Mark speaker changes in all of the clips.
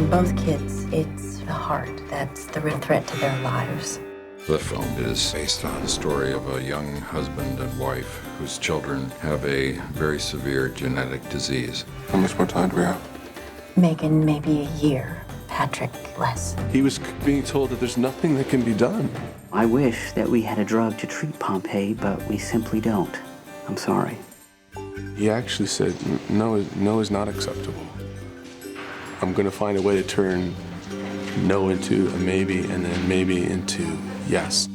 Speaker 1: both kids, it's the heart that's the real threat to their lives.
Speaker 2: The film is based on the story of a young husband and wife whose children have a very severe genetic disease.
Speaker 3: How much more time do we have?
Speaker 1: Megan, maybe a year. Patrick, less.
Speaker 3: He was being told that there's nothing that can be done.
Speaker 4: I wish that we had a drug to treat Pompeii, but we simply don't. I'm sorry.
Speaker 3: He actually said, no is not acceptable. I'm going to find a way to turn no into a maybe and then maybe into yes.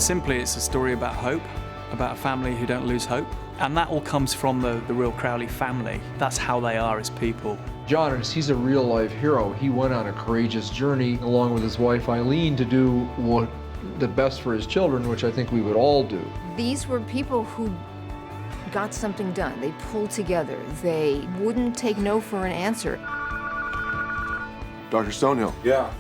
Speaker 5: Simply, it's a story about hope, about a family who don't lose hope. And that all comes from the real Crowley family. That's how they are as people.
Speaker 6: John, he's a real-life hero. He went on a courageous journey along with his wife Aileen to do what the best for his children, which I think we would all do.
Speaker 7: These were people who got something done. They pulled together. They wouldn't take no for an answer.
Speaker 3: Dr. Stonehill.
Speaker 8: Yeah,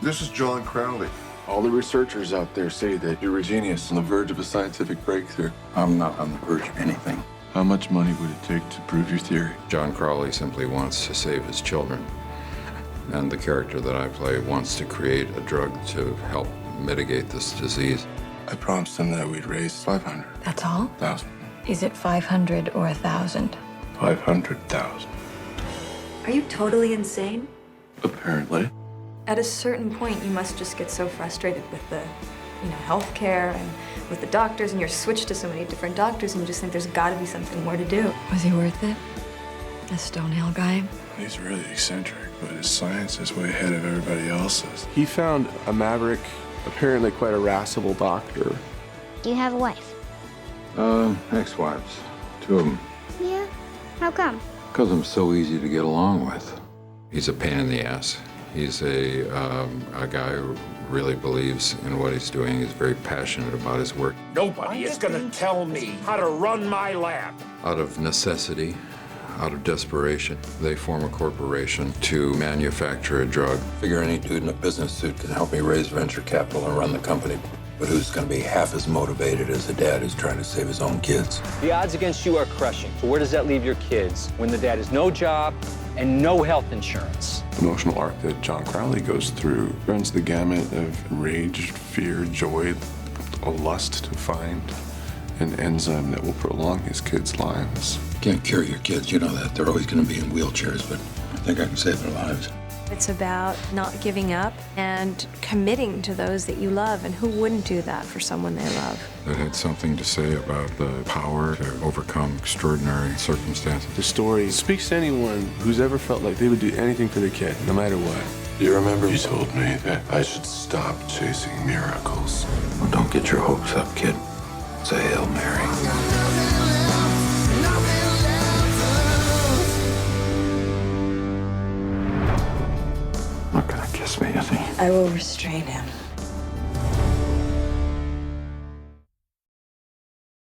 Speaker 8: this is John Crowley.
Speaker 3: All the researchers out there say that you're a genius on the verge of a scientific breakthrough.
Speaker 2: I'm not on the verge of anything.
Speaker 3: How much money would it take to prove your theory?
Speaker 2: John Crowley simply wants to save his children. And the character that I play wants to create a drug to help mitigate this disease.
Speaker 3: I promised him that we'd raise 500,000.
Speaker 1: That's all? Is it 500 or 1,000?
Speaker 3: 500,000.
Speaker 9: Are you totally insane?
Speaker 3: Apparently.
Speaker 9: At a certain point, you must just get so frustrated with the, healthcare and with the doctors, and you're switched to so many different doctors, and you just think there's got to be something more to do.
Speaker 1: Was he worth it? The Stonehill guy?
Speaker 3: He's really eccentric, but his science is way ahead of everybody else's. He found a maverick, apparently quite irascible doctor.
Speaker 10: Do you have a wife?
Speaker 2: Ex-wives. 2 of them.
Speaker 10: Yeah? How come?
Speaker 2: Because I'm so easy to get along with. He's a pain in the ass. He's a guy who really believes in what he's doing. He's very passionate about his work.
Speaker 11: Nobody is going to tell me how to run my lab.
Speaker 2: Out of necessity, out of desperation, they form a corporation to manufacture a drug. Figure any dude in a business suit can help me raise venture capital and run the company. But who's going to be half as motivated as a dad who's trying to save his own kids?
Speaker 12: The odds against you are crushing. So where does that leave your kids when the dad has no job and no health insurance?
Speaker 3: The emotional arc that John Crowley goes through runs the gamut of rage, fear, joy, a lust to find an enzyme that will prolong his kids' lives.
Speaker 2: You can't cure your kids, you know that. They're always going to be in wheelchairs, but I think I can save their lives.
Speaker 9: It's about not giving up and committing to those that you love, and who wouldn't do that for someone they love?
Speaker 2: It had something to say about the power to overcome extraordinary circumstances.
Speaker 3: The story speaks to anyone who's ever felt like they would do anything for their kid, no matter what. You remember you told me that I should stop chasing miracles.
Speaker 2: Well, don't get your hopes up, kid. It's a Hail Mary. Not gonna kiss me, is he?
Speaker 9: I will restrain him.